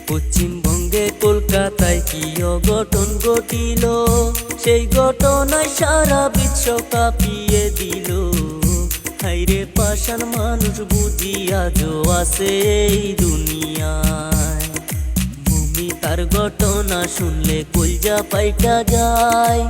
পশ্চিমবঙ্গে কলকাতায় কি অঘটন ঘটিল, সেই ঘটনায় সারা বিশ্ব কাঁপিয়ে দিল। হাইরে পাষাণ মানুষ বুঝি আজও আছে এই দুনিয়ায়। মমিতার ঘটনা শুনলে কলজা পাইটা যায়।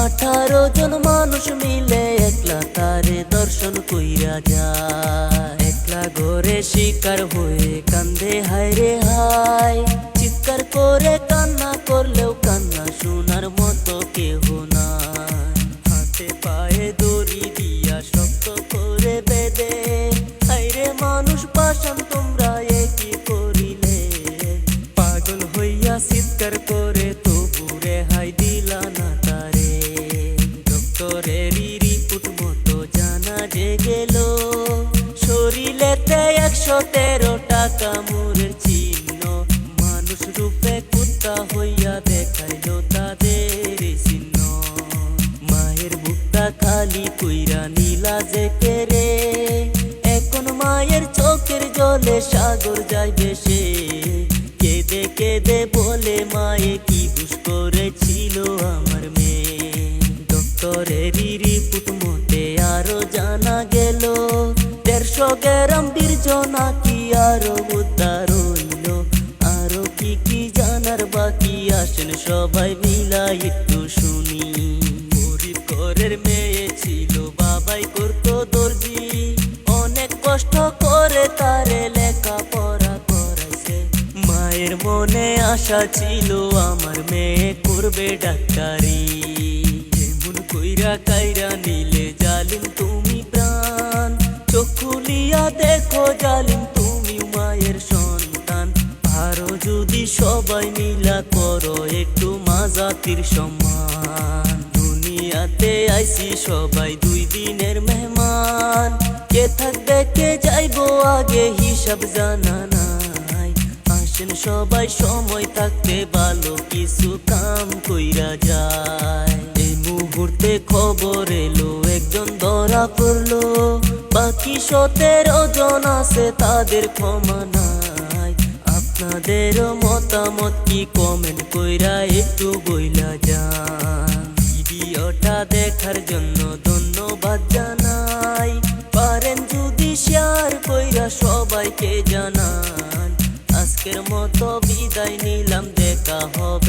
18 জন মানুষ মিলে একলা তারে দর্শন কইরা যায়। একলা ঘরে শিকার হয়ে কান্দে হায়রে হায়। চিৎকার করে কান্না করলেও কান্না শোনার মতো কেহ নাই। হাতে পায়ে দড়ি দিয়া শক্ত করে বেঁধে, হায়রে মানুষ পাষাণ তোমরা কি করিলে। পাগল হইয়া চিৎকার করে তবু রেহাই দিলা না তারে। ডক্টরেরই রিপোর্ট মতো জানা যে গেল, শরীরেতে 113 টাকা মুরের চিহ্ন। মানুষ রূপে কুত্তা হইয়া দেখাইল তাদের চিহ্ন। মায়ের বুকটা খালি কইরা নীলা যে কেরে, এখন মায়ের চোখের জলে সাগর যাইবে সে। কেঁদে কেঁদে বলে মায়ে কি দুষ করেছিল আমার মেয়ে। ডক্টরেরই রিপোর্ট মতে আরো জানা গেল, 150 গ্রাম বীর্য নাকি আরো উদ্ধার হইল। আরো কি কি জানার বাকি, আসেন সবাই মিলা একটু শুনি। গরিব ঘরের মেয়ে ছিল, বাবাই করতো দর্জি। অনেক কষ্ট করে তারে লেখাপড়া করাইছে। মায়ের মনে আশা ছিল আমার মেয়ে করবে ডাক্তারি। এমন কইরা কাইরা নিলে জালিম তুমি প্রাণ। চোখ খুলিয়া দেখো জালিম তুমি মায়ের সন্তান। আরো যদি সবাই মিলা করো একটু মা জাতির সম্মান। দুনিয়াতে আইছি সবাই 2 দিনের মেহমান। কে থাকবে কে যাইবো আগে হিসাব জানা নাই। আসেন সবাই সময় থাকতে ভালো কিছু কাম কইরা যায়। এই মুহূর্তে খবর এলো একজন ধরা পড়লো, বাকি 17 জন আছে তাদের ক্ষমা নাই। আপনাদের মতামত কি কমেন্ট কইরা একটু বইলা যান। ভিডিওটা দেখার জন্য ধন্যবাদ জানাই। পারেন যদি শেয়ার কইরা সবাইকে জানান। আজকের মতো বিদায় নিলাম, দেখা হবে।